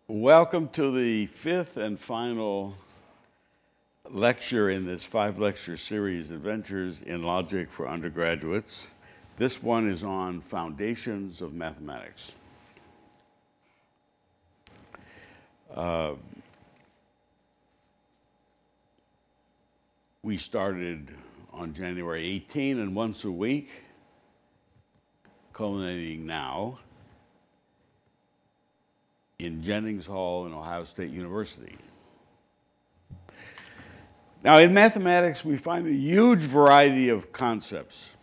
Welcome to the fifth and final lecture in this 5-lecture series, Adventures in Logic for Undergraduates. This one is on Foundations of Mathematics. We started on January 18 and once a week, culminating now in Jennings Hall in Ohio State University. Now, in mathematics, we find a huge variety of concepts,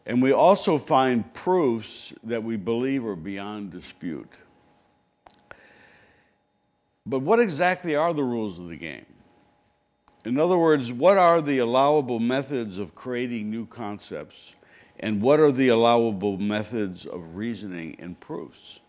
and we also find proofs that we believe are beyond dispute. But what exactly are the rules of the game? In other words, what are the allowable methods of creating new concepts, and what are the allowable methods of reasoning in proofs?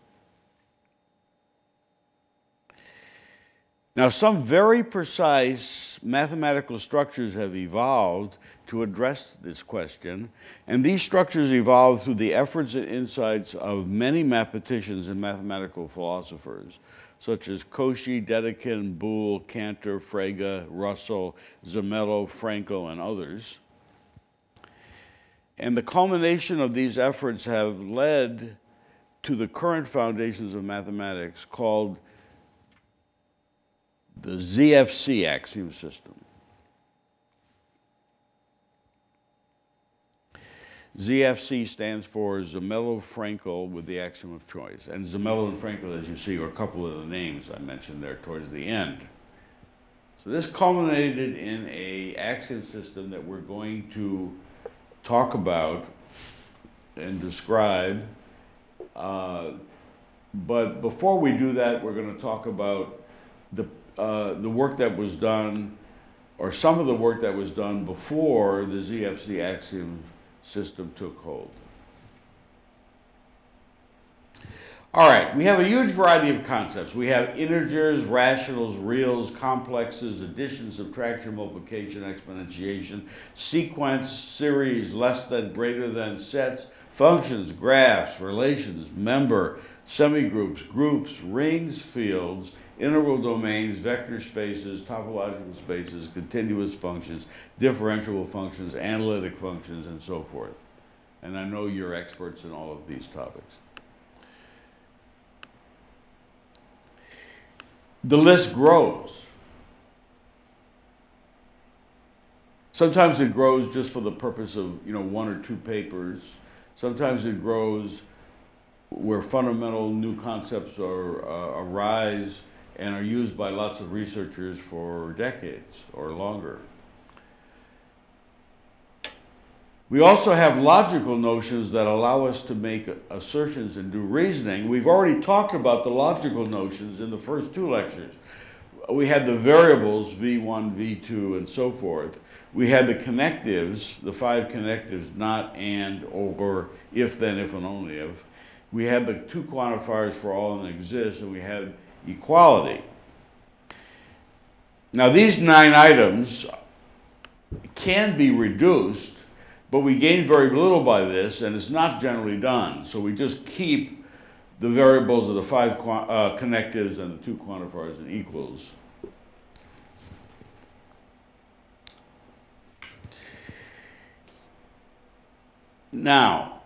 Now, some very precise mathematical structures have evolved to address this question, and these structures evolved through the efforts and insights of many mathematicians and mathematical philosophers, such as Cauchy, Dedekind, Boole, Cantor, Frege, Russell, Zermelo, Frankel, and others. And the culmination of these efforts have led to the current foundations of mathematics called the ZFC axiom system. ZFC stands for Zermelo-Frankel with the axiom of choice. And Zermelo and Frankel, as you see, are a couple of the names I mentioned there towards the end. So this culminated in an axiom system that we're going to talk about and describe. But before we do that, we're going to talk about the work that was done, or some of the work that was done before the ZFC axiom system took hold. All right, we have a huge variety of concepts. We have integers, rationals, reals, complexes, addition, subtraction, multiplication, exponentiation, sequence, series, less than, greater than, sets, functions, graphs, relations, member, semigroups, groups, rings, fields, integral domains, vector spaces, topological spaces, continuous functions, differentiable functions, analytic functions, and so forth. And I know you're experts in all of these topics. The list grows. Sometimes it grows just for the purpose of, one or two papers. Sometimes it grows where fundamental new concepts arise and are used by lots of researchers for decades or longer. We also have logical notions that allow us to make assertions and do reasoning. We've already talked about the logical notions in the first two lectures. We had the variables, V1, V2, and so forth. We had the connectives, the 5 connectives, not, and, or, if, then, if, and only if. We had the 2 quantifiers for all and exist, and we had equality. Now, these 9 items can be reduced, but we gain very little by this, and it's not generally done. So we just keep the variables of the 5 connectives and the 2 quantifiers and equals. Now,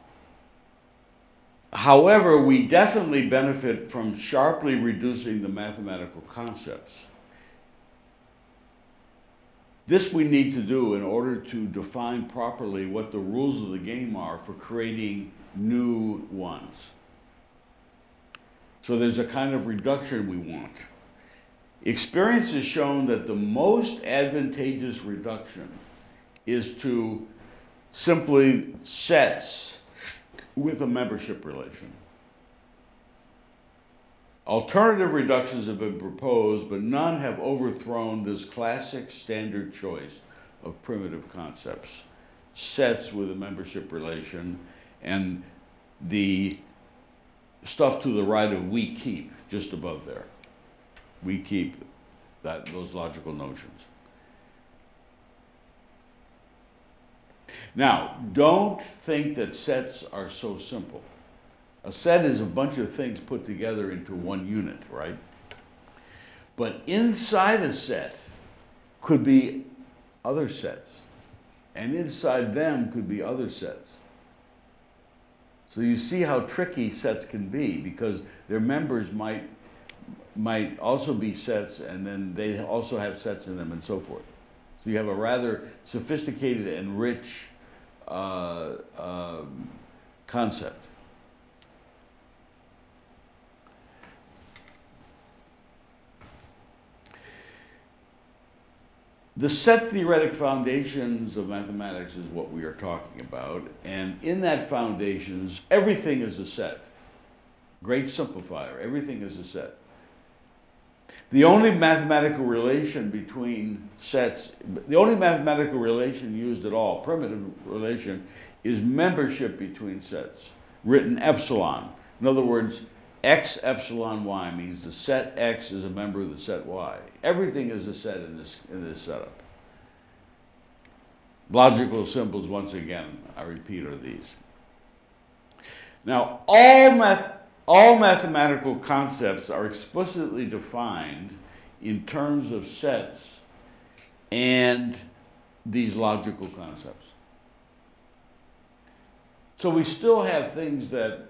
however, we definitely benefit from sharply reducing the mathematical concepts. This we need to do in order to define properly what the rules of the game are for creating new ones. So there's a kind of reduction we want. Experience has shown that the most advantageous reduction is to simply sets with a membership relation. Alternative reductions have been proposed, but none have overthrown this classic standard choice of primitive concepts. Sets with a membership relation, and the stuff to the right of we keep, just above there. We keep those logical notions. Now, don't think that sets are so simple. A set is a bunch of things put together into one unit, right? But inside a set could be other sets, and inside them could be other sets. So you see how tricky sets can be, because their members might also be sets, and then they also have sets in them, and so forth. So you have a rather sophisticated and rich concept. The set theoretic foundations of mathematics is what we are talking about, and in that foundations, everything is a set. Great simplifier, everything is a set. The only mathematical relation between sets, the only mathematical relation used at all, primitive relation, is membership between sets, written epsilon. In other words, X epsilon Y means the set X is a member of the set Y. Everything is a set in this setup. Logical symbols, once again, I repeat, are these. Now, all mathematical concepts are explicitly defined in terms of sets and these logical concepts. So we still have things that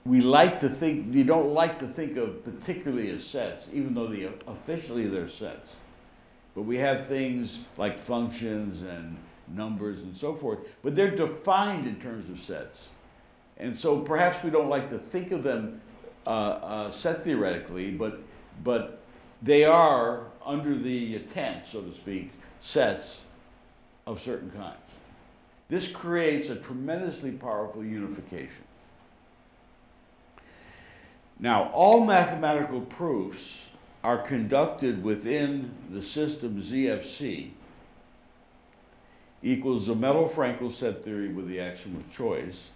we like to think, you don't like to think of particularly as sets, even though officially they're sets. But we have things like functions and numbers and so forth, but they're defined in terms of sets. And so perhaps we don't like to think of them set theoretically, but they are, under the tent, so to speak, sets of certain kinds. This creates a tremendously powerful unification. Now, all mathematical proofs are conducted within the system ZFC equals Zermelo-Fraenkel set theory with the axiom of choice.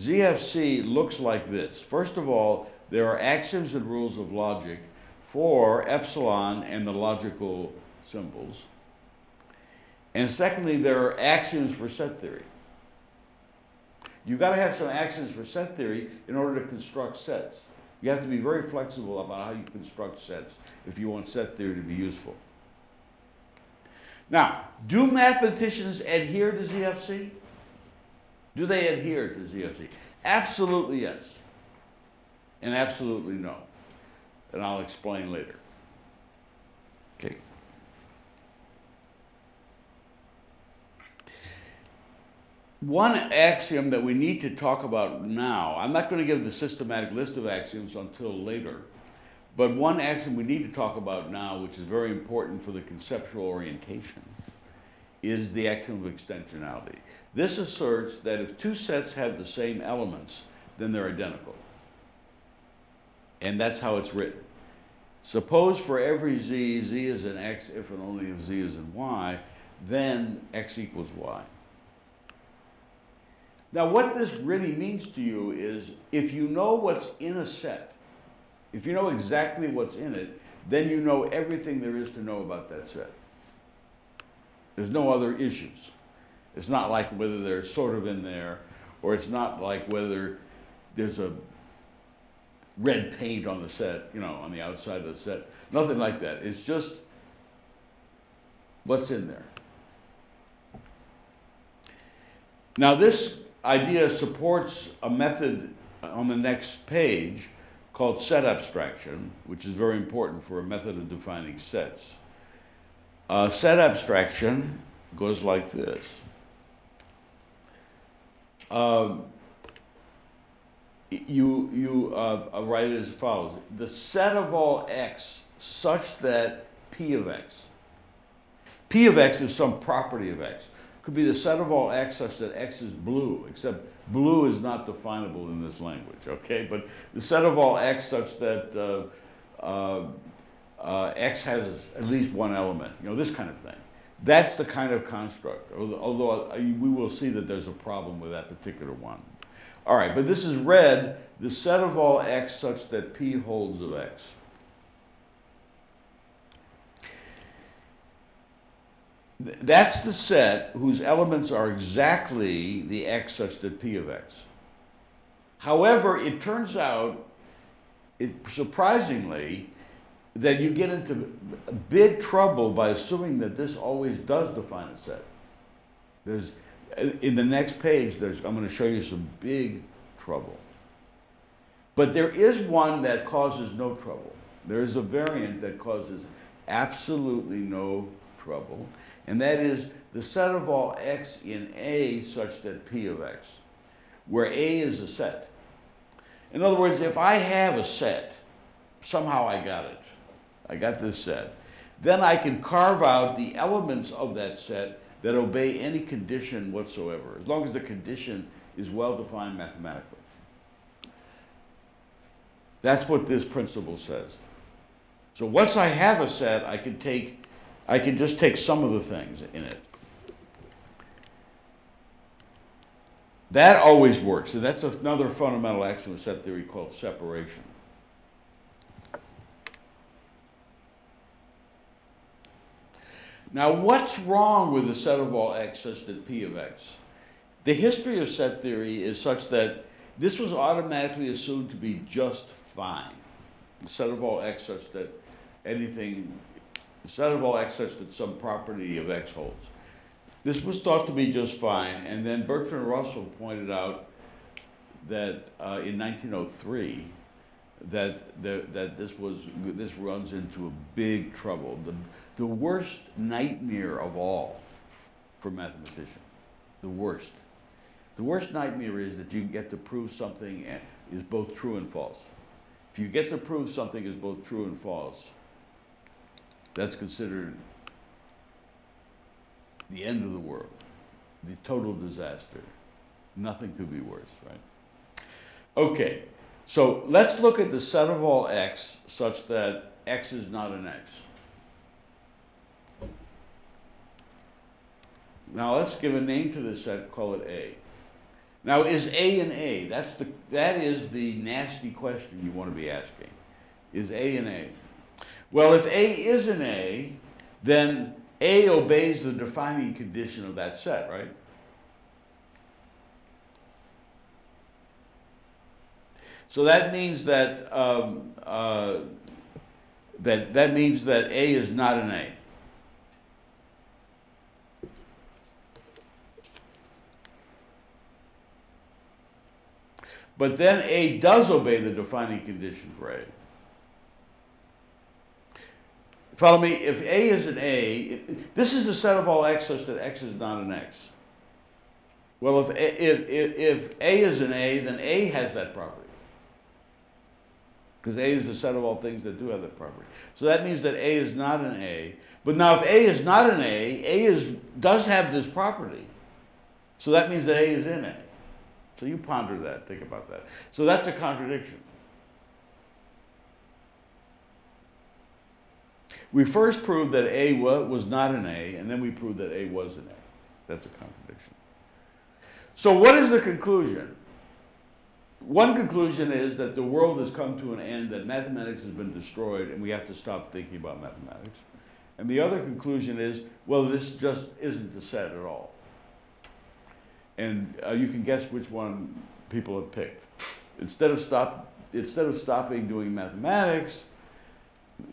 ZFC looks like this. First of all, there are axioms and rules of logic for epsilon and the logical symbols. And secondly, there are axioms for set theory. You've got to have some axioms for set theory in order to construct sets. You have to be very flexible about how you construct sets if you want set theory to be useful. Now, do mathematicians adhere to ZFC? Do they adhere to ZFC? Absolutely yes, and absolutely no. And I'll explain later. Okay. One axiom that we need to talk about now, I'm not going to give the systematic list of axioms until later, but one axiom we need to talk about now, which is very important for the conceptual orientation, is the axiom of extensionality. This asserts that if two sets have the same elements, then they're identical. And that's how it's written. Suppose for every z, z is in x if and only if z is in y, then x equals y. Now, what this really means to you is if you know what's in a set, if you know exactly what's in it, then you know everything there is to know about that set. There's no other issues. It's not like whether they're sort of in there, or it's not like whether there's a red paint on the set, you know, on the outside of the set. Nothing like that. It's just what's in there. Now, this idea supports a method on the next page called set abstraction, which is very important for a method of defining sets. Set abstraction goes like this. You write it as follows. The set of all x such that p of x. P of x is some property of x. Could be the set of all x such that x is blue, except blue is not definable in this language, okay? But the set of all x such that x has at least one element, you know, this kind of thing. That's the kind of construct, although we will see that there's a problem with that particular one. All right, but this is read, the set of all x such that p holds of x. That's the set whose elements are exactly the x such that p of x. However, it turns out, surprisingly, that you get into big trouble by assuming that this always does define a set. There's, in the next page, I'm going to show you some big trouble. But there is one that causes no trouble. There is a variant that causes absolutely no trouble, and that is the set of all x in A such that P of x, where A is a set. In other words, if I have a set, somehow I got it. I got this set. Then I can carve out the elements of that set that obey any condition whatsoever, as long as the condition is well defined mathematically. That's what this principle says. So once I have a set, I can just take some of the things in it. That always works, and that's another fundamental axiom of set theory called separation. Now, what's wrong with the set of all x such that P of x? The history of set theory is such that this was automatically assumed to be just fine. The set of all x such that some property of x holds. This was thought to be just fine, and then Bertrand Russell pointed out that in 1903 that this runs into a big trouble, the worst nightmare of all for mathematicians. The worst nightmare is that you get to prove something is both true and false. If you get to prove something is both true and false, that's considered the end of the world, the total disaster. Nothing could be worse, right? Okay, so let's look at the set of all x such that x is not an x. Now let's give a name to this set, call it A. Now is A an A? That is the nasty question you want to be asking. Is A an A? Well, if A is an A, then A obeys the defining condition of that set, right? So that means that that means that A is not an A. But then A does obey the defining condition for A. Follow me? If A is an A, this is the set of all x such that x is not an x. Well, if A is an A, then A has that property. Because A is the set of all things that do have that property. So that means that A is not an A. But now if A is not an A does have this property. So that means that A is in A. So you ponder that, think about that. So that's a contradiction. We first proved that A was not an A, and then we proved that A was an A. That's a contradiction. So what is the conclusion? One conclusion is that the world has come to an end, that mathematics has been destroyed, and we have to stop thinking about mathematics. And the other conclusion is, well, this just isn't the set at all. And you can guess which one people have picked. Instead of stopping doing mathematics,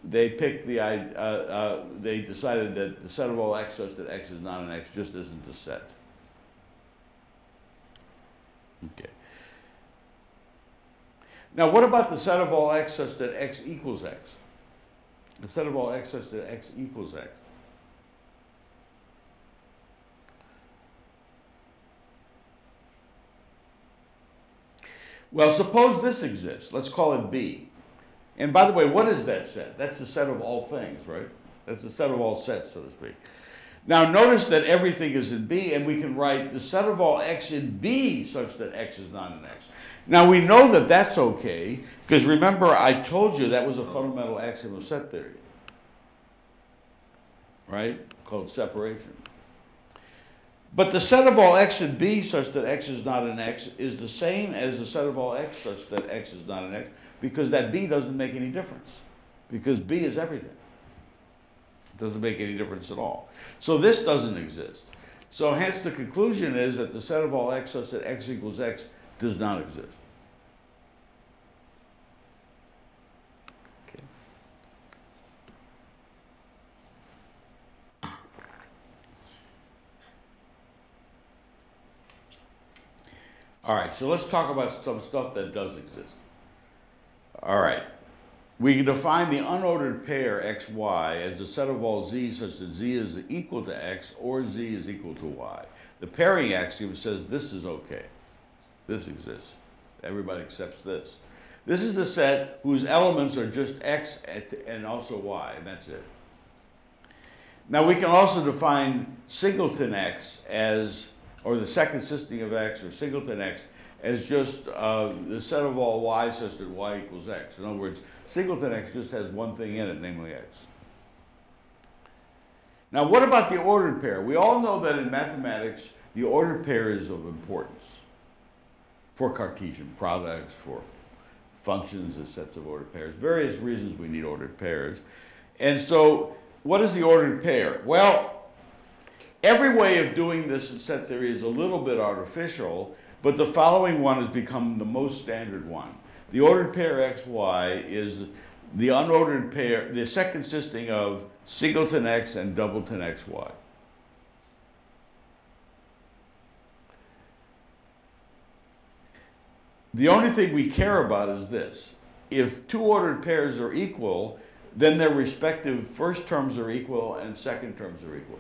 they picked they decided that the set of all x such that x is not an x just isn't a set. Okay. Now, what about the set of all x such that x equals x? The set of all x such that x equals x. Well, suppose this exists. Let's call it B. And by the way, what is that set? That's the set of all things, right? That's the set of all sets, so to speak. Now, notice that everything is in B, and we can write the set of all x in B such that x is not an x. Now, we know that that's okay, because remember, I told you that was a fundamental axiom of set theory, right? Called separation. But the set of all x in B such that x is not an x is the same as the set of all x such that x is not an x, because that B doesn't make any difference, because B is everything. It doesn't make any difference at all. So this doesn't exist. So hence the conclusion is that the set of all x such that x equals x does not exist. All right, so let's talk about some stuff that does exist. All right. We can define the unordered pair xy as the set of all z such that z is equal to x or z is equal to y. The pairing axiom says this is okay. This exists. Everybody accepts this. This is the set whose elements are just x and also y, and that's it. Now we can also define singleton x as, or the set consisting of x, or singleton x, as just the set of all y such that y equals x. In other words, singleton x just has one thing in it, namely x. Now what about the ordered pair? We all know that in mathematics, the ordered pair is of importance for Cartesian products, for functions as sets of ordered pairs. Various reasons we need ordered pairs. And so what is the ordered pair? Well, every way of doing this in set theory is a little bit artificial, but the following one has become the most standard one. The ordered pair xy is the unordered pair, the set consisting of singleton x and doubleton xy. The only thing we care about is this. If two ordered pairs are equal, then their respective first terms are equal and second terms are equal.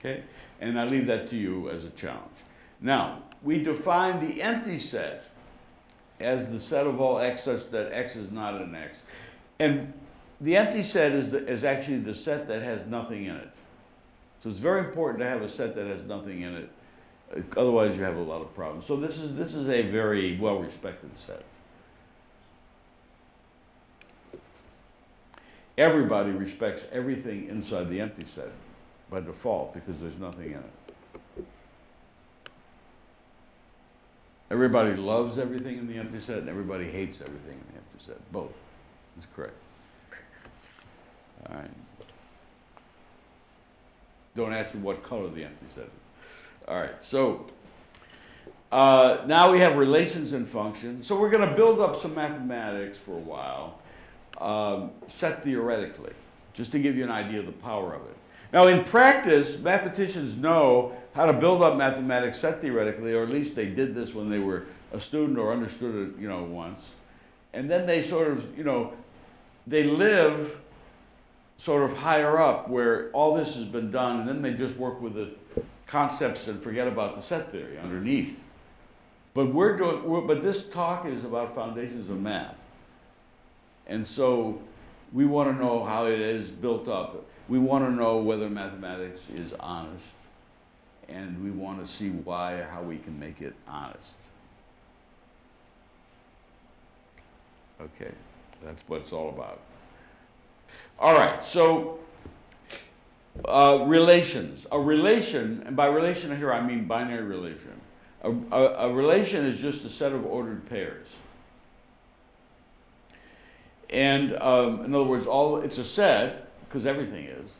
Okay? And I leave that to you as a challenge. Now, we define the empty set as the set of all x such that x is not an x. And the empty set is actually the set that has nothing in it. So it's very important to have a set that has nothing in it. Otherwise, you have a lot of problems. So this is a very well-respected set. Everybody respects everything inside the empty set by default because there's nothing in it. Everybody loves everything in the empty set and everybody hates everything in the empty set. Both. That's correct. All right. Don't ask me what color the empty set is. All right, so now we have relations and functions. So we're going to build up some mathematics for a while, set theoretically, just to give you an idea of the power of it. Now in practice, mathematicians know how to build up mathematics set theoretically, or at least they did this when they were a student or understood it, once. And then they sort of, they live sort of higher up where all this has been done, and then they just work with the concepts and forget about the set theory underneath. But but this talk is about foundations of math. And so we want to know how it is built up. We want to know whether mathematics is honest, and we want to see why or how we can make it honest. Okay, that's what it's all about. All right, so relations. A relation, and by relation here I mean binary relation. A relation is just a set of ordered pairs. And in other words, it's a set, because everything is,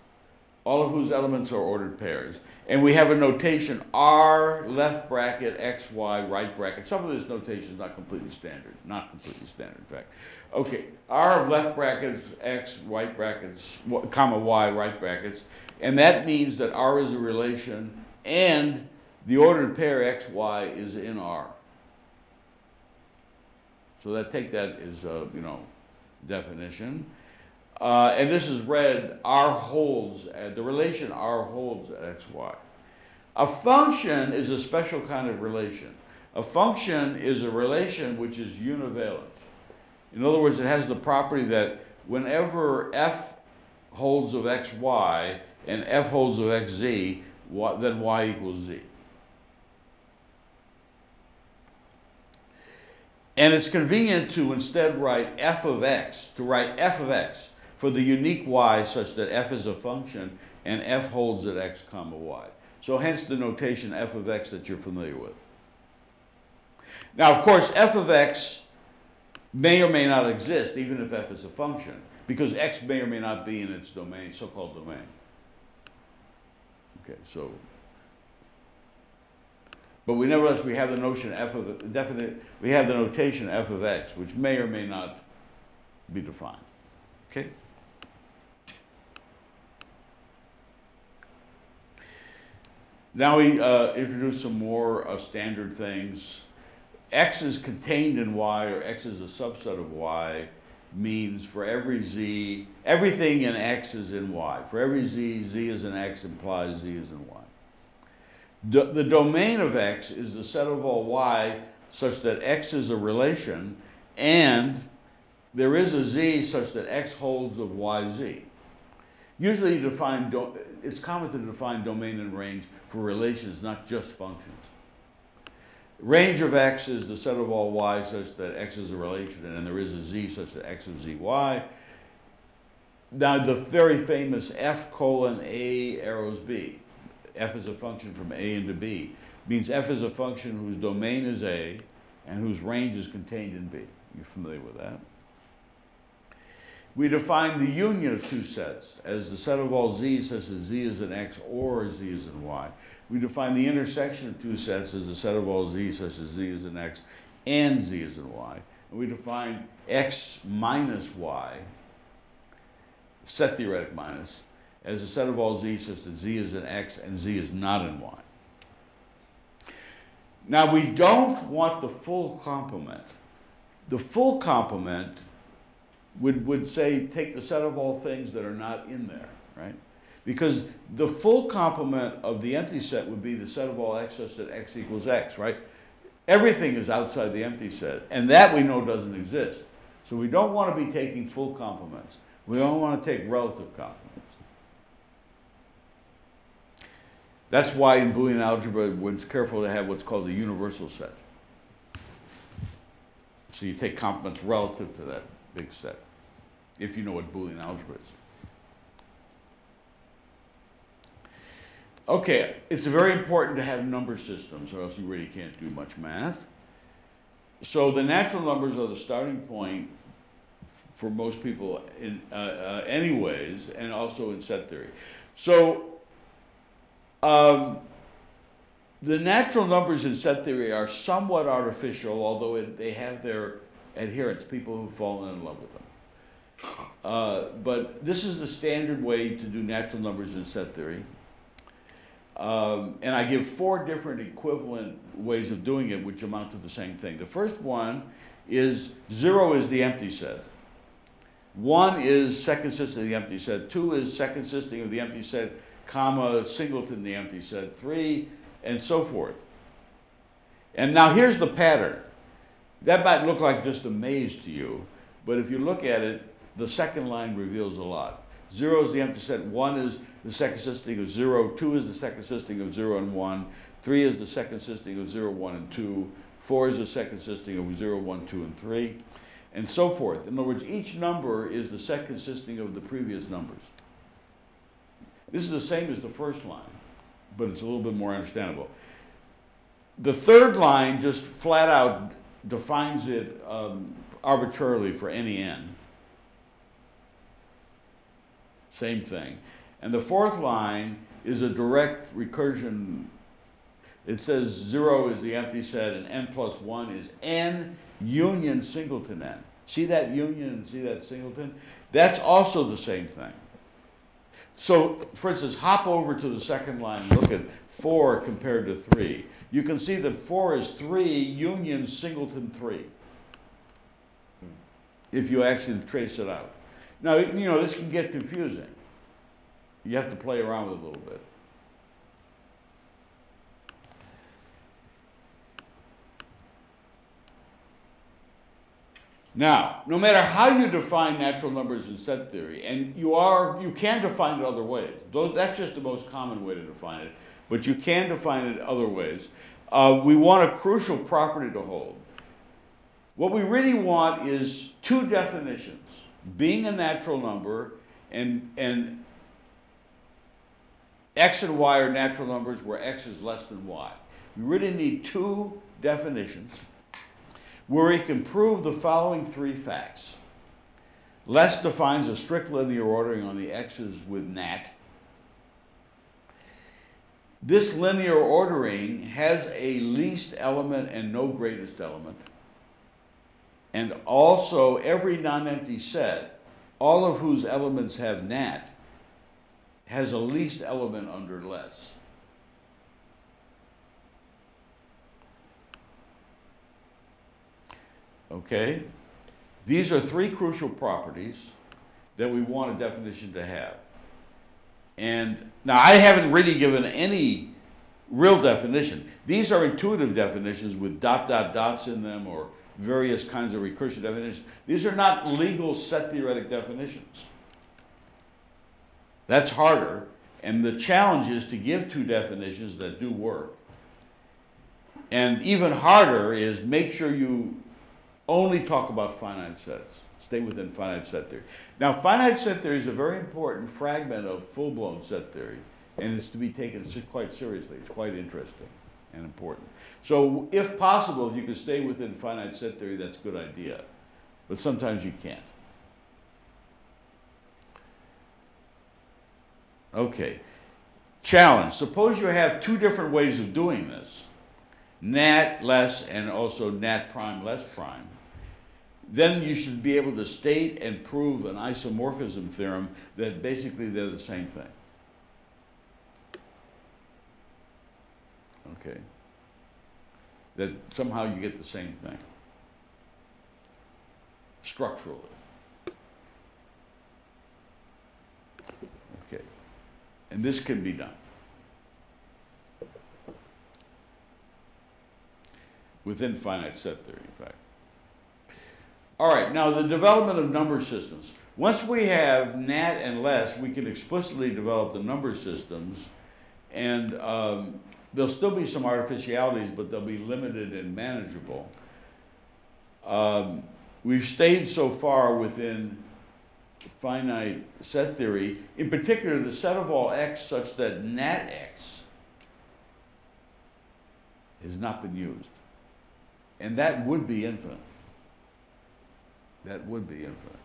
all of whose elements are ordered pairs. And we have a notation R, left bracket, X, Y, right bracket. Some of this notation is not completely standard. Not completely standard, in fact. Okay, R of left brackets, X, right brackets, comma, Y, right brackets. And that means that R is a relation and the ordered pair X, Y is in R. So take that as, definition. And this is read, R holds, the relation R holds at X, Y. A function is a special kind of relation. A function is a relation which is univalent. In other words, it has the property that whenever f holds of x, y, and f holds of x, z, then y equals z. And it's convenient to instead write f of x, for the unique y such that f is a function and f holds at x comma y. So hence the notation f of x that you're familiar with. Now, of course, f of x may or may not exist, even if f is a function, because x may or may not be in its domain, so-called domain. Okay, so, but nevertheless we have the notion we have the notation f of x, which may or may not be defined. Okay. Now we introduce some more standard things. X is contained in Y, or X is a subset of Y, means for every Z, everything in X is in Y. For every Z, Z is in X implies Z is in Y. The domain of X is the set of all Y such that X is a relation, and there is a Z such that X holds of YZ. Usually you define, it's common to define domain and range for relations, not just functions. Range of X is the set of all Y such that X is a relation, and there is a Z such that X of ZY. Now the very famous F colon A arrows B. F is a function from A into B. Means F is a function whose domain is A and whose range is contained in B. You're familiar with that? We define the union of two sets as the set of all Z such that Z is in X or Z is in Y. We define the intersection of two sets as the set of all Z such that Z is in X and Z is in Y. And we define X minus Y, set theoretic minus, as a set of all Z such that Z is in X and Z is not in Y. Now we don't want the full complement. The full complement would say take the set of all things that are not in there, right? Because the full complement of the empty set would be the set of all X such that X equals X, right? Everything is outside the empty set, and that we know doesn't exist. So we don't want to be taking full complements. We don't want to take relative complements. That's why in Boolean algebra, one's careful to have what's called a universal set. So you take complements relative to that big set, if you know what Boolean algebra is. Okay, it's very important to have number systems, or else you really can't do much math. So the natural numbers are the starting point for most people in anyways, and also in set theory. So the natural numbers in set theory are somewhat artificial, although they have their adherents, people who've fallen in love with them. But this is the standard way to do natural numbers in set theory. And I give 4 different equivalent ways of doing it, which amount to the same thing. The first one is 0 is the empty set. 1 is set consisting of the empty set. 2 is set consisting of the empty set, comma, singleton the empty set. 3, and so forth. And now here's the pattern. That might look like just a maze to you, but if you look at it, the second line reveals a lot. 0 is the empty set, 1 is the set consisting of 0, 2 is the set consisting of 0 and 1, 3 is the set consisting of 0, 1, and 2, 4 is the set consisting of 0, 1, 2, and 3, and so forth. In other words, each number is the set consisting of the previous numbers. This is the same as the first line, but it's a little bit more understandable. The third line just flat out defines it arbitrarily for any n. Same thing. And the fourth line is a direct recursion. It says 0 is the empty set and n plus 1 is n union singleton n. See that union and see that singleton? That's also the same thing. So, for instance, hop over to the second line and look at 4 compared to 3. You can see that 4 is 3 union singleton 3, if you actually trace it out. Now, you know, this can get confusing. You have to play around with it a little bit. Now, no matter how you define natural numbers in set theory, and you can define it other ways. That's just the most common way to define it, but you can define it other ways. We want a crucial property to hold. What we really want is 2 definitions: being a natural number and x and y are natural numbers where x is less than y. We really need 2 definitions where we can prove the following 3 facts. Less defines a strict linear ordering on the x's with nat. This linear ordering has a least element and no greatest element. And also every non-empty set, all of whose elements have nat, has a least element under less. Okay? These are three crucial properties that we want a definition to have. And now I haven't really given any real definition. These are intuitive definitions with dot, dot, dots in them or various kinds of recursive definitions. These are not legal set theoretic definitions. That's harder. And the challenge is to give two definitions that do work. And even harder is make sure you only talk about finite sets. Stay within finite set theory. Now, finite set theory is a very important fragment of full-blown set theory, and it's to be taken quite seriously. It's quite interesting and important. So if possible, if you can stay within finite set theory, that's a good idea. But sometimes you can't. Okay. Challenge. Suppose you have two different ways of doing this. Nat less and also nat prime less prime. Then you should be able to state and prove an isomorphism theorem that basically they're the same thing. Okay. That somehow you get the same thing. Structurally. Okay. And this can be done. Within finite set theory, in fact. All right, now the development of number systems. Once we have nat and less, we can explicitly develop the number systems, and there'll still be some artificialities, but they'll be limited and manageable. We've stayed so far within finite set theory, in particular the set of all x such that nat x has not been used. And that would be infinite. That would be infinite.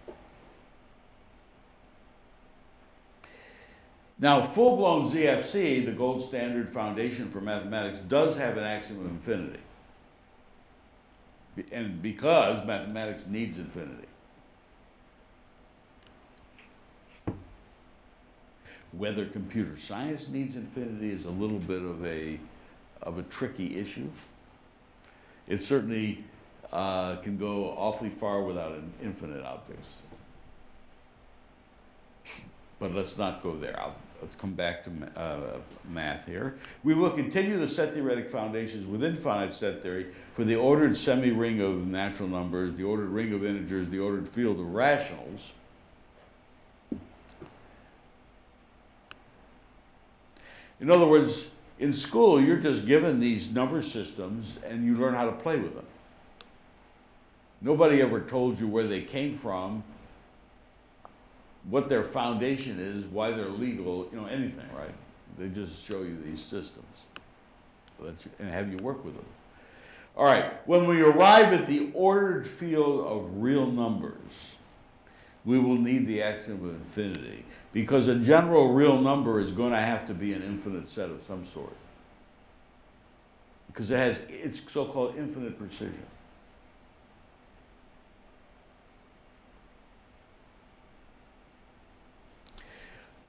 Now, full-blown ZFC, the gold standard foundation for mathematics, does have an axiom of infinity. And because mathematics needs infinity. Whether computer science needs infinity is a little bit of a tricky issue. It certainly can go awfully far without infinite objects. But let's not go there. Let's come back to math here. We will continue the set theoretic foundations within finite set theory for the ordered semi-ring of natural numbers, the ordered ring of integers, the ordered field of rationals. In other words, in school, you're just given these number systems and you learn how to play with them. Nobody ever told you where they came from, what their foundation is, why they're legal, anything, right? They just show you these systems and have you work with them. All right, when we arrive at the ordered field of real numbers, we will need the axiom of infinity because a general real number is going to have to be an infinite set of some sort because it has its so-called infinite precision.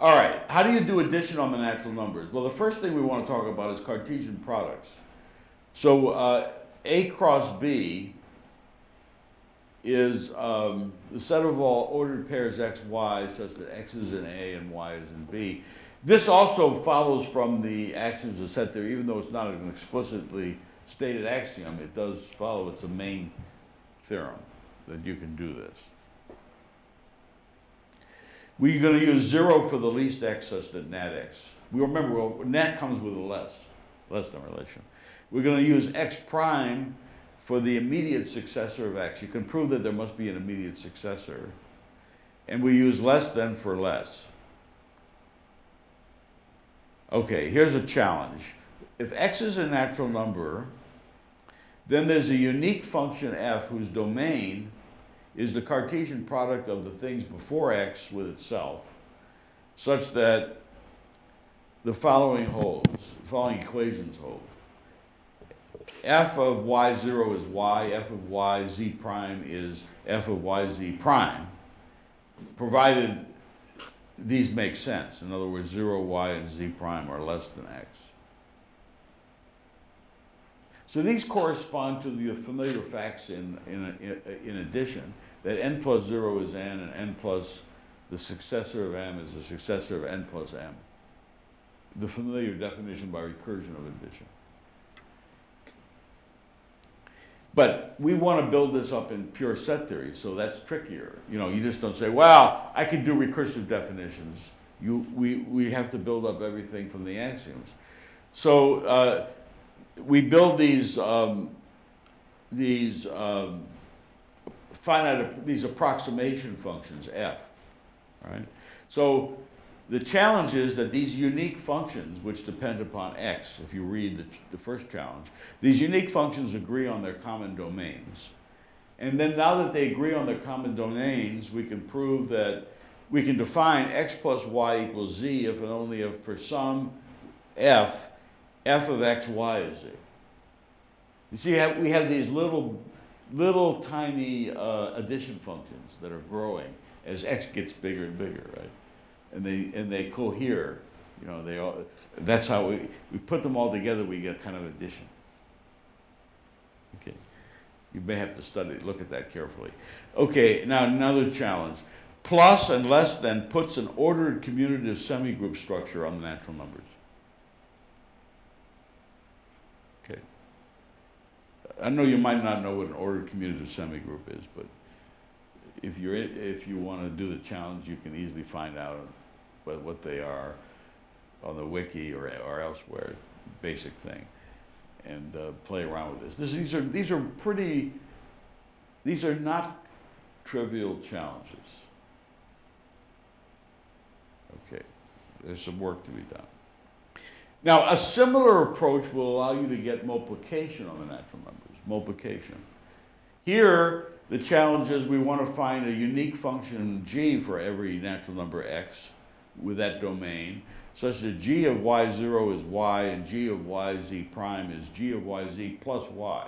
All right, how do you do addition on the natural numbers? Well, the first thing we want to talk about is Cartesian products. So A cross B is the set of all ordered pairs x, y such that x is in A and y is in B. This also follows from the axioms of set theory, even though it's not an explicitly stated axiom, it does follow. It's a main theorem that you can do this. We're going to use 0 for the least x such that nat x. We remember, nat comes with a less than relation. We're going to use x prime for the immediate successor of x. You can prove that there must be an immediate successor. And we use less than for less. Okay, here's a challenge. If x is a natural number, then there's a unique function f whose domain is the Cartesian product of the things before x with itself, such that the following holds, the following equations hold. F of y0 is y, f of yz prime is f of yz prime, provided these make sense. In other words, 0, y, and z prime are less than x. So these correspond to the familiar facts in addition, that n plus 0 is n, and n plus the successor of m is the successor of n plus m. The familiar definition by recursion of addition. But we want to build this up in pure set theory, so that's trickier. You know, you just don't say, well, I can do recursive definitions. We have to build up everything from the axioms. So we build these approximation functions, f, right? So the challenge is that these unique functions, which depend upon x, if you read the first challenge, these unique functions agree on their common domains. And then now that they agree on their common domains, we can prove that we can define x plus y equals z if and only if for some f of x, y is z. You see, we have these little tiny addition functions that are growing as x gets bigger and bigger, right? And they cohere, you know, that's how we put them all together, we get kind of addition. Okay, you may have to look at that carefully. Okay, now another challenge. Plus and less than puts an ordered commutative semigroup structure on the natural numbers. Okay. I know you might not know what an ordered commutative semigroup is, but if you want to do the challenge, you can easily find out what they are on the wiki or elsewhere, basic thing, and play around with this. These are not trivial challenges. Okay, there's some work to be done. Now, a similar approach will allow you to get multiplication on the natural numbers, multiplication. Here, the challenge is we want to find a unique function g for every natural number x with that domain, such that g of y0 is y and g of yz prime is g of yz plus y.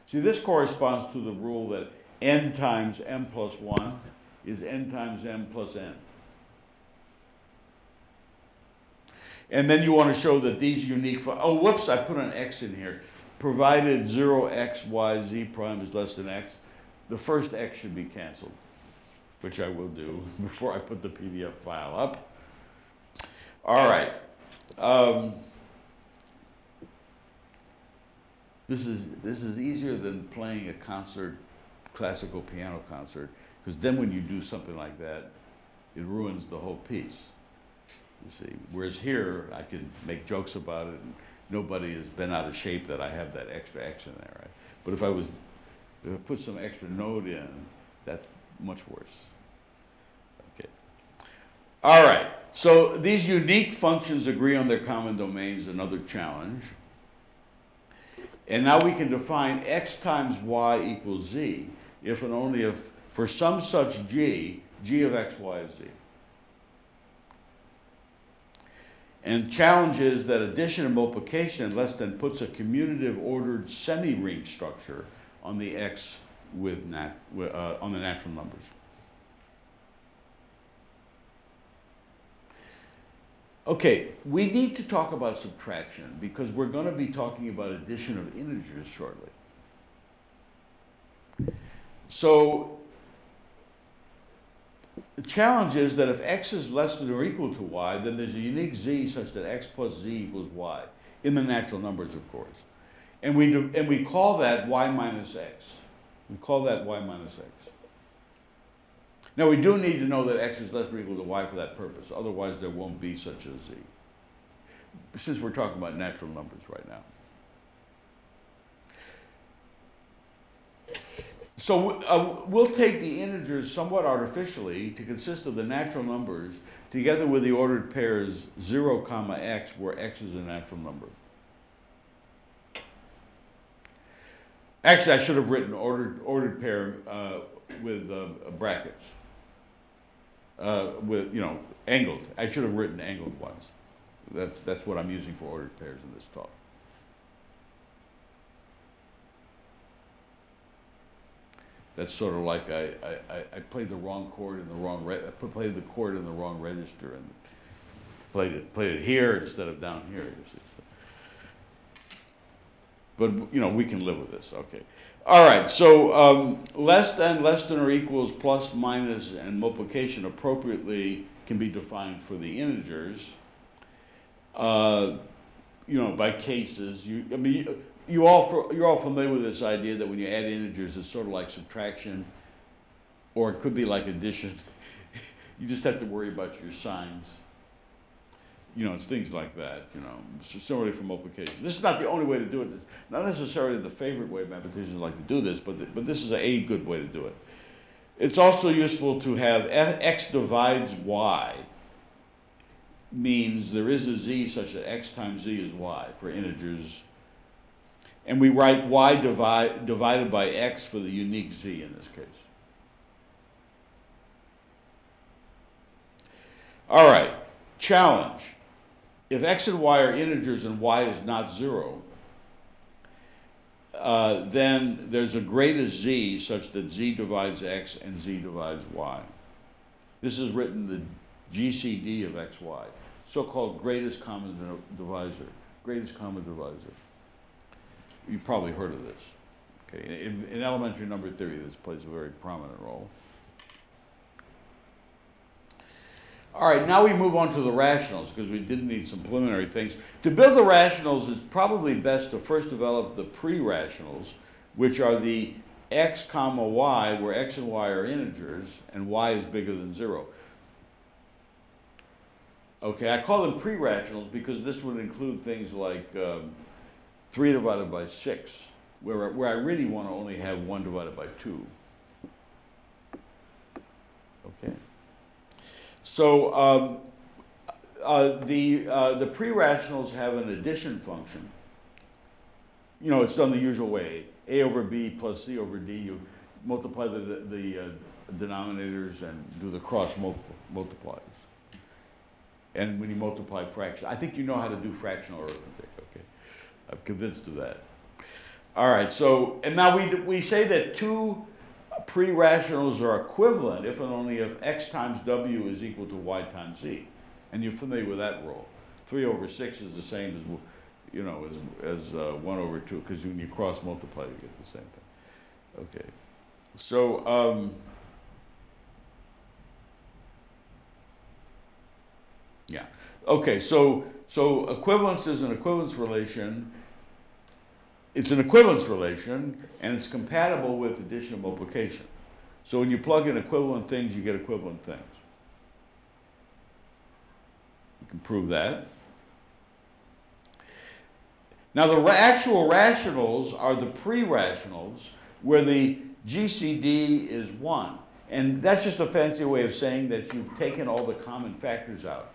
See, this corresponds to the rule that n times m plus 1 is n times m plus n. And then you want to show that these unique, oh, whoops, I put an x in here. Provided 0x, y, z prime is less than x, the first x should be canceled, which I will do before I put the PDF file up. All right. This is easier than playing a concert, classical piano concert, because then when you do something like that, it ruins the whole piece. You see, whereas here I can make jokes about it, and nobody has been out of shape that I have that extra x in there, right? But if I put some extra note in, that's much worse. Okay. All right. So these unique functions agree on their common domains, another challenge. And now we can define x times y equals z if and only if for some such g of x, y is z. And challenge is that addition and multiplication less than puts a commutative ordered semi-ring structure on the x on the natural numbers. Okay, we need to talk about subtraction because we're going to be talking about addition of integers shortly. So the challenge is that if x is less than or equal to y, then there's a unique z such that x plus z equals y, in the natural numbers, of course. And we call that y minus x. We call that y minus x. Now, we do need to know that x is less than or equal to y for that purpose. Otherwise, there won't be such a z, since we're talking about natural numbers right now. So we'll take the integers somewhat artificially to consist of the natural numbers together with the ordered pairs 0, comma x, where x is a natural number. Actually, I should have written ordered pair with brackets. With, you know, angled. I should have written angled ones. That's what I'm using for ordered pairs in this talk. That's sort of like I played the wrong chord in the wrong played the chord in the wrong register and played it here instead of down here. You see. But, we can live with this, okay. All right, so less than or equals, plus, minus, and multiplication appropriately can be defined for the integers, by cases. You're all familiar with this idea that when you add integers, it's sort of like subtraction, or it could be like addition. You just have to worry about your signs. It's things like that, So similarly for multiplication. This is not the only way to do it. It's not necessarily the favorite way mathematicians like to do this, but this is a good way to do it. It's also useful to have x divides y means there is a z such that x times z is y for integers. And we write y divided by x for the unique z in this case. All right, challenge. If x and y are integers and y is not 0, then there's a greatest z such that z divides x and z divides y. This is written the GCD of xy, so-called greatest common divisor. Greatest common divisor. You've probably heard of this. Okay. In elementary number theory, this plays a very prominent role. All right, now we move on to the rationals because we did need some preliminary things. To build the rationals, it's probably best to first develop the pre-rationals, which are the x comma y, where x and y are integers, and y is bigger than 0. Okay, I call them pre-rationals because this would include things like 3 divided by 6, where I really want to only have 1 divided by 2. Okay. So the pre-rationals have an addition function. It's done the usual way. A over b plus c over d. You multiply the denominators and do the cross multiplies. And when you multiply fractions, I think you know how to do fractional arithmetic. Okay, I'm convinced of that. All right. So and now we say that two pre-rationals are equivalent if and only if x times w is equal to y times z. And you're familiar with that rule. 3 over 6 is the same as, as 1 over 2, because when you cross multiply, you get the same thing. Okay. So, yeah. Okay, so equivalence is an equivalence relation. It's an equivalence relation, and it's compatible with addition and multiplication. So when you plug in equivalent things, you get equivalent things. You can prove that. Now the actual rationals are the pre-rationals, where the GCD is 1. And that's just a fancy way of saying that you've taken all the common factors out.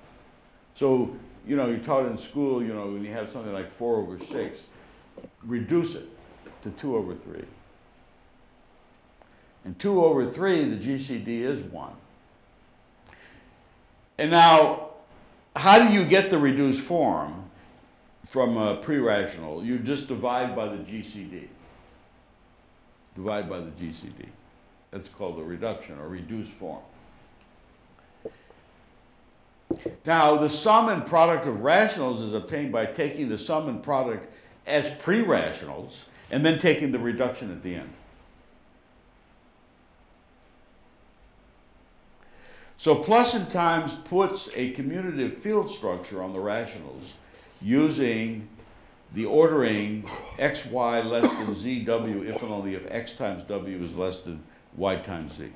So, you're taught in school, when you have something like 4 over 6, reduce it to 2 over 3. And 2 over 3, the GCD is 1. And now, how do you get the reduced form from a pre-rational? You just divide by the GCD. Divide by the GCD. That's called the reduction or reduced form. Now, the sum and product of rationals is obtained by taking the sum and product as pre-rationals and then taking the reduction at the end. So plus and times puts a commutative field structure on the rationals using the ordering xy less than zw if and only if x times w is less than y times z.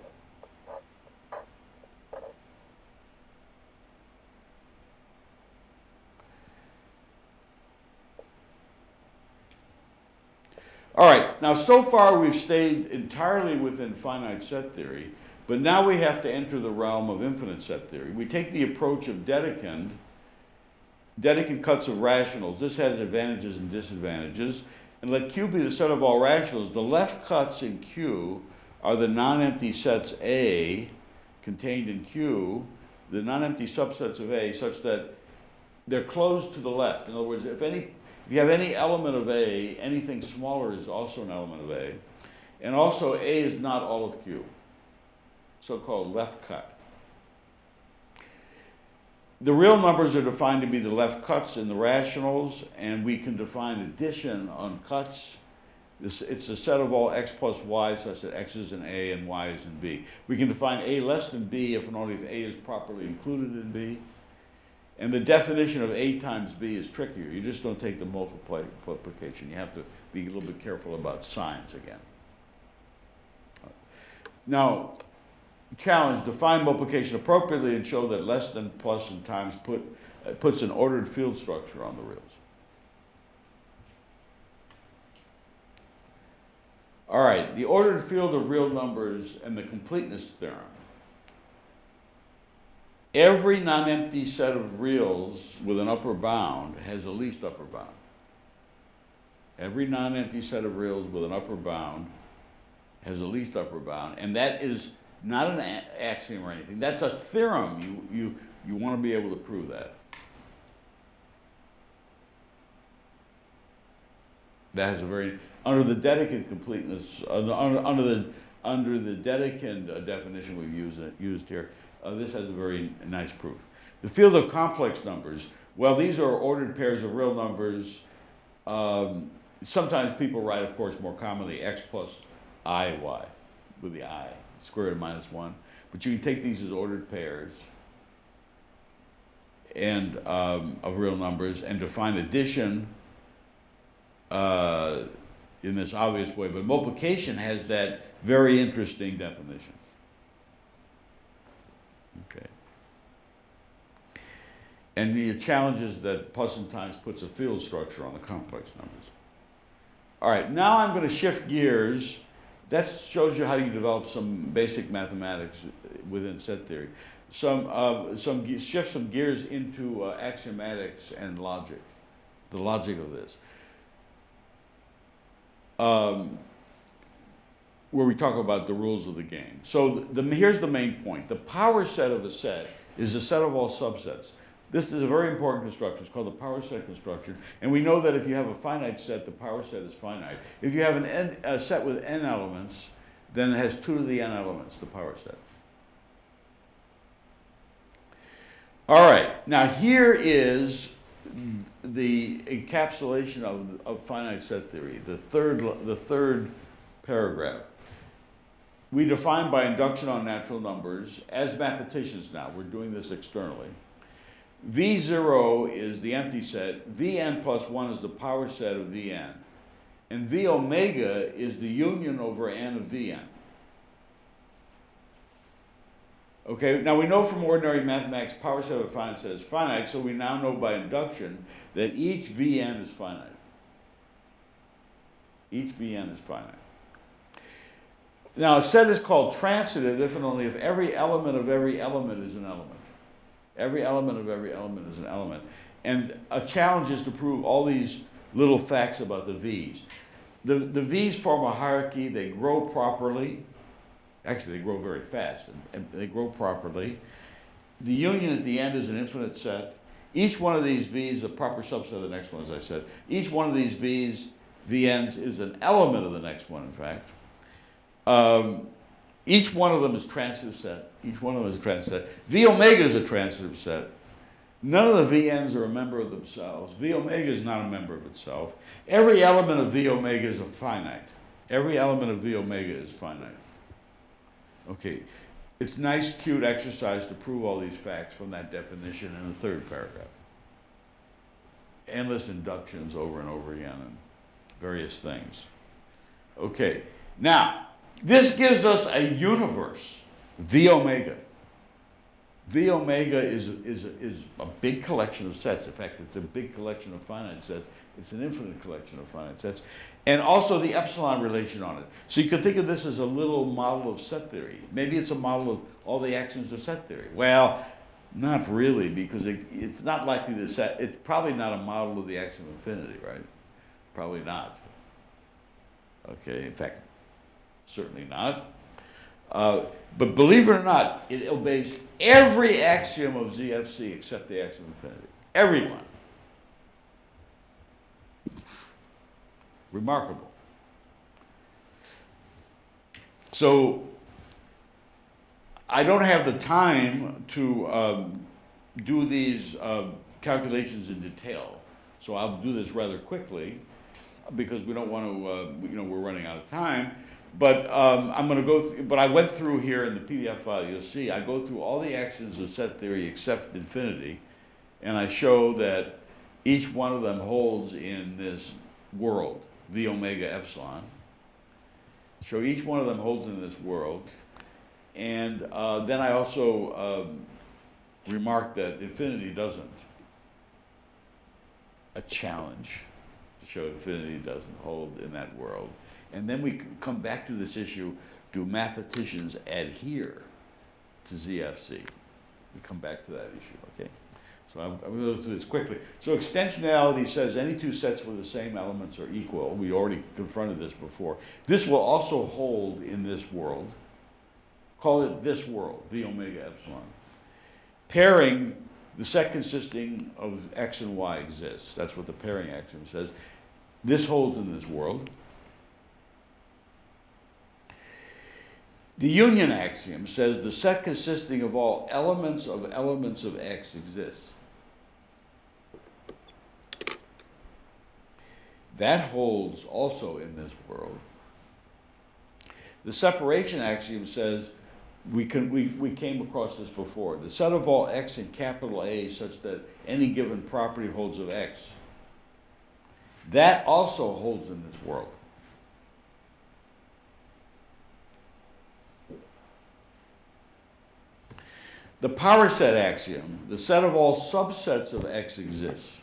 All right, now so far we've stayed entirely within finite set theory, but now we have to enter the realm of infinite set theory. We take the approach of Dedekind cuts of rationals. This has advantages and disadvantages. And let Q be the set of all rationals. The left cuts in Q are the non-empty sets A contained in Q, the non-empty subsets of A, such that they're closed to the left. In other words, if you have any element of A, anything smaller is also an element of A. And also A is not all of Q, so-called left cut. The real numbers are defined to be the left cuts in the rationals, and we can define addition on cuts. It's a set of all x plus y such that x is in A and y is in B. We can define A less than B if and only if A is properly included in B. And the definition of A times B is trickier. You just don't take the multiplication. You have to be a little bit careful about signs again. Now, challenge, define multiplication appropriately and show that less than, plus, and times puts an ordered field structure on the reals. All right, the ordered field of real numbers and the completeness theorem. Every non-empty set of reals with an upper bound has a least upper bound. Every non-empty set of reals with an upper bound has a least upper bound, and that is not an axiom or anything. That's a theorem. You want to be able to prove that. That has a very, under the Dedekind completeness, under the Dedekind definition we've used here, this has a very nice proof. The field of complex numbers, well, these are ordered pairs of real numbers. Sometimes people write, of course, more commonly, x plus I, y, with the I, square root of minus 1. But you can take these as ordered pairs and of real numbers and define addition in this obvious way. But multiplication has that very interesting definition. Okay. And the challenge is that plus and times puts a field structure on the complex numbers. All right, now I'm going to shift gears. That shows you how you develop some basic mathematics within set theory. Shift some gears into axiomatics and logic, the logic of this. Where we talk about the rules of the game. So here's the main point. The power set of a set is a set of all subsets. This is a very important construction. It's called the power set construction. And we know that if you have a finite set, the power set is finite. If you have a set with n elements, then it has 2 to the n elements, the power set. All right, now here is the encapsulation of finite set theory, the third paragraph. We define by induction on natural numbers, as mathematicians now, we're doing this externally. V0 is the empty set, Vn plus 1 is the power set of Vn, and V omega is the union over n of Vn. Okay, now we know from ordinary mathematics power set of a finite set is finite, so we now know by induction that each Vn is finite. Each Vn is finite. Now a set is called transitive if and only if every element of every element is an element. Every element of every element is an element. And a challenge is to prove all these little facts about the V's. The V's form a hierarchy, they grow properly. Actually, they grow very fast, and they grow properly. The union at the end is an infinite set. Each one of these V's is a proper subset of the next one, as I said. Each one of these V's, Vn's, is an element of the next one, in fact. Each one of them is transitive set. Each one of them is a transitive set. V omega is a transitive set. None of the Vn's are a member of themselves. V omega is not a member of itself. Every element of V omega is a finite. Every element of V omega is finite. Okay, it's nice, cute exercise to prove all these facts from that definition in the third paragraph. Endless inductions over and over again and various things. Okay, now, this gives us a universe, V omega. V omega is a big collection of sets. In fact, it's a big collection of finite sets. It's an infinite collection of finite sets. And also the epsilon relation on it. So you could think of this as a little model of set theory. Maybe it's a model of all the axioms of set theory. Well, not really, because it's not likely to set, it's probably not a model of the axiom of infinity, right? Probably not. Okay, in fact, certainly not. But believe it or not, it obeys every axiom of ZFC except the axiom of infinity. Everyone. Remarkable. So I don't have the time to do these calculations in detail. So I'll do this rather quickly because we don't want to, we're running out of time. But I'm going to go, but I went through here in the PDF file, you'll see, I go through all the axioms of set theory except infinity, and I show that each one of them holds in this world, V omega epsilon. So each one of them holds in this world. And then I also remarked that infinity doesn't. A challenge to show infinity doesn't hold in that world. And then we come back to this issue, do mathematicians adhere to ZFC? We come back to that issue, okay? So I'm going to go through this quickly. So extensionality says any two sets with the same elements are equal. We already confronted this before. This will also hold in this world. Call it this world, V omega epsilon. Pairing, the set consisting of x and y exists. That's what the pairing axiom says. This holds in this world. The union axiom says the set consisting of all elements of x exists. That holds also in this world. The separation axiom says, we came across this before, the set of all x in capital A such that any given property holds of x. That also holds in this world. The power set axiom, the set of all subsets of x exists.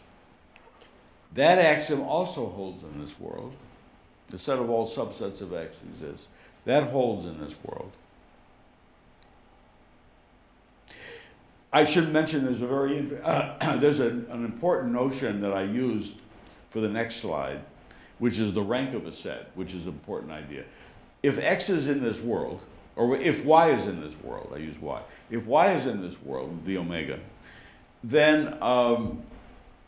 That axiom also holds in this world. The set of all subsets of x exists. That holds in this world. I should mention there's a very there's an important notion that I used for the next slide, which is the rank of a set, which is an important idea. If x is in this world, or if y is in this world, I use y. If y is in this world, V omega, then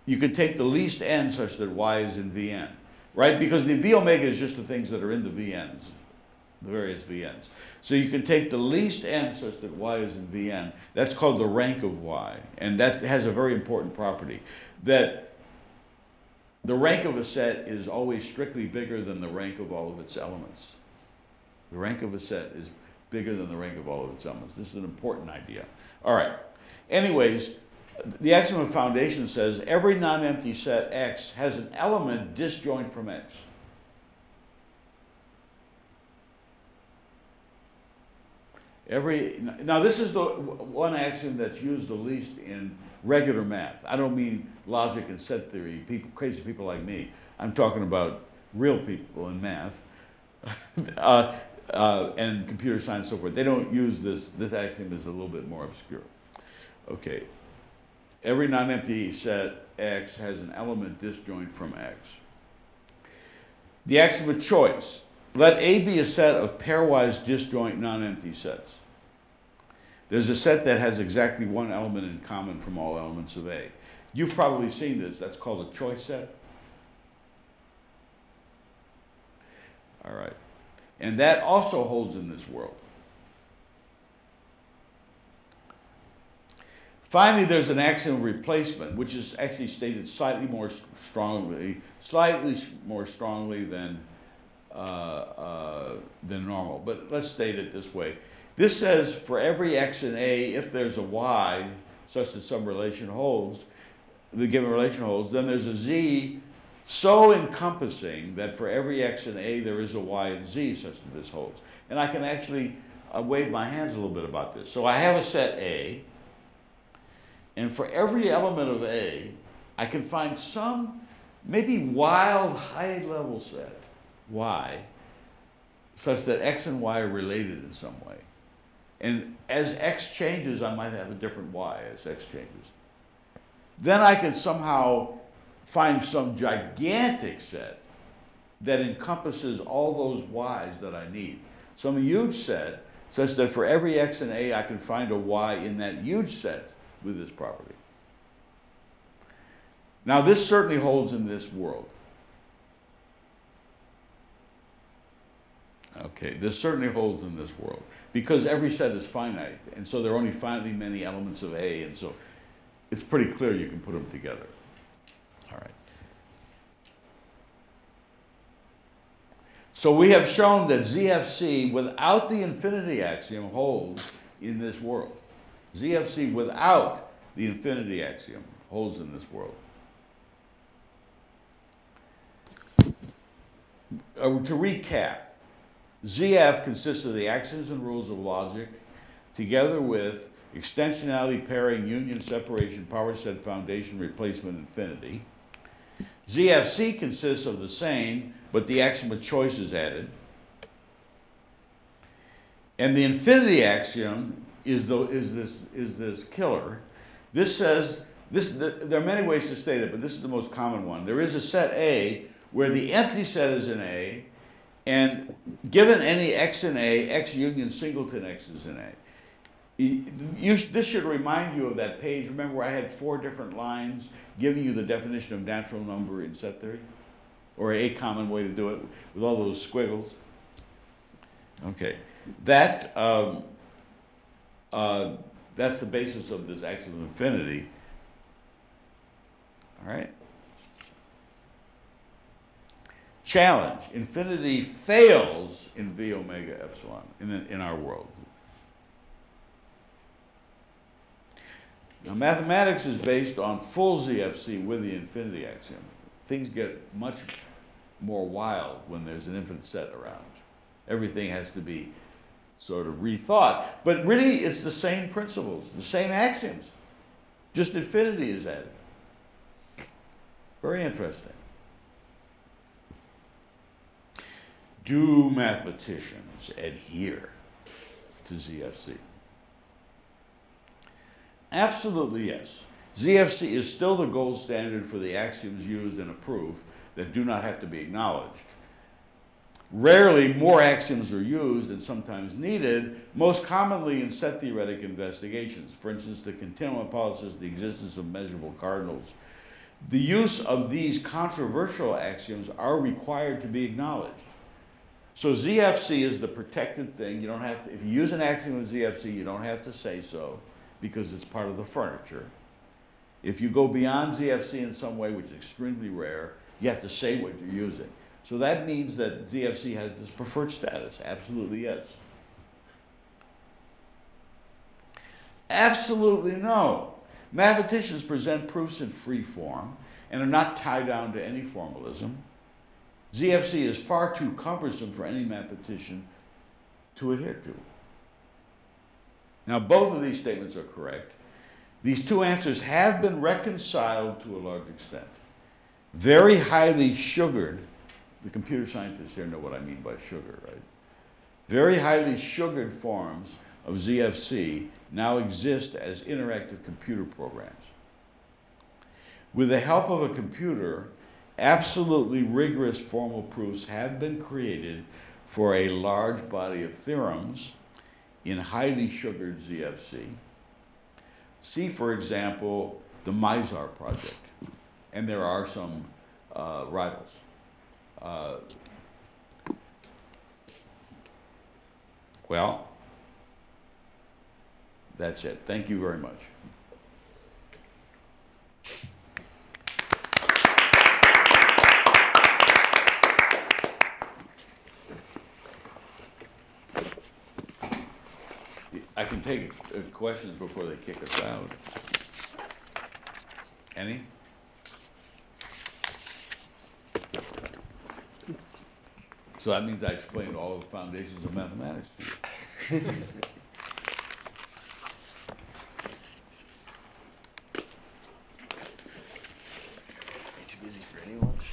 you could take the least n such that y is in Vn, right? Because the V omega is just the things that are in the Vn's, the various Vn's. So you can take the least n such that y is in Vn. That's called the rank of y. And that has a very important property, that the rank of a set is always strictly bigger than the rank of all of its elements. The rank of a set is bigger than the rank of all of its elements. This is an important idea. All right. Anyways, the axiom of foundation says every non-empty set X has an element disjoint from X. Now this is the one axiom that's used the least in regular math. I don't mean logic and set theory, crazy people like me. I'm talking about real people in math. And computer science and so forth. They don't use this. This axiom is a little bit more obscure. Okay. Every non-empty set X has an element disjoint from X. The axiom of choice. Let A be a set of pairwise disjoint non-empty sets. There's a set that has exactly one element in common from all elements of A. You've probably seen this. That's called a choice set. All right. And that also holds in this world. Finally, there's an axiom of replacement, which is actually stated slightly more strongly than normal. But let's state it this way. This says for every x in A, if there's a y such that some relation holds, the given relation holds, then there's a z so encompassing that for every x in A, there is a y in z such that this holds. And I can actually wave my hands a little bit about this. So I have a set A, and for every element of A, I can find some maybe wild high-level set, y, such that x and y are related in some way. And as x changes, I might have a different y as x changes. Then I can somehow find some gigantic set that encompasses all those y's that I need. Some huge set such that for every x in A, I can find a y in that huge set with this property. Now, this certainly holds in this world. Okay, this certainly holds in this world because every set is finite, and so there are only finitely many elements of A, and so it's pretty clear you can put them together. All right. So we have shown that ZFC without the infinity axiom holds in this world. ZFC without the infinity axiom holds in this world. To recap, ZF consists of the axioms and rules of logic together with extensionality, pairing, union, separation, power set, foundation, replacement, infinity. ZFC consists of the same, but the axiom of choice is added. And the infinity axiom is this killer. This says, there are many ways to state it, but this is the most common one. There is a set A where the empty set is in A, and given any x in A, x union singleton x is in A. This should remind you of that page. Remember where I had 4 different lines giving you the definition of natural number in set theory? Or a common way to do it with all those squiggles? Okay. That's the basis of this axiom of infinity. All right. Challenge. Infinity fails in V omega epsilon in our world. Now, mathematics is based on full ZFC with the infinity axiom. Things get much more wild when there's an infinite set around. Everything has to be sort of rethought. But really, it's the same principles, the same axioms. Just infinity is added. Very interesting. Do mathematicians adhere to ZFC? Absolutely yes. ZFC is still the gold standard for the axioms used in a proof that do not have to be acknowledged. Rarely, more axioms are used and sometimes needed, most commonly in set theoretic investigations. For instance, the continuum hypothesis, the existence of measurable cardinals. The use of these controversial axioms are required to be acknowledged. So ZFC is the protected thing. You don't have to, if you use an axiom of ZFC, you don't have to say so because it's part of the furniture. If you go beyond ZFC in some way, which is extremely rare, you have to say what you're using. So that means that ZFC has this preferred status. Absolutely yes. Absolutely no. Mathematicians present proofs in free form and are not tied down to any formalism. ZFC is far too cumbersome for any mathematician to adhere to. Now, both of these statements are correct. These two answers have been reconciled to a large extent. Very highly sugared, the computer scientists here know what I mean by sugar, right? Very highly sugared forms of ZFC now exist as interactive computer programs. With the help of a computer, absolutely rigorous formal proofs have been created for a large body of theorems in highly sugared ZFC. See, for example, the Mizar project, and there are some rivals. Well, that's it. Thank you very much. I can take questions before they kick us out. Any? So that means I explained all the foundations of mathematics to you. Too busy for any lunch?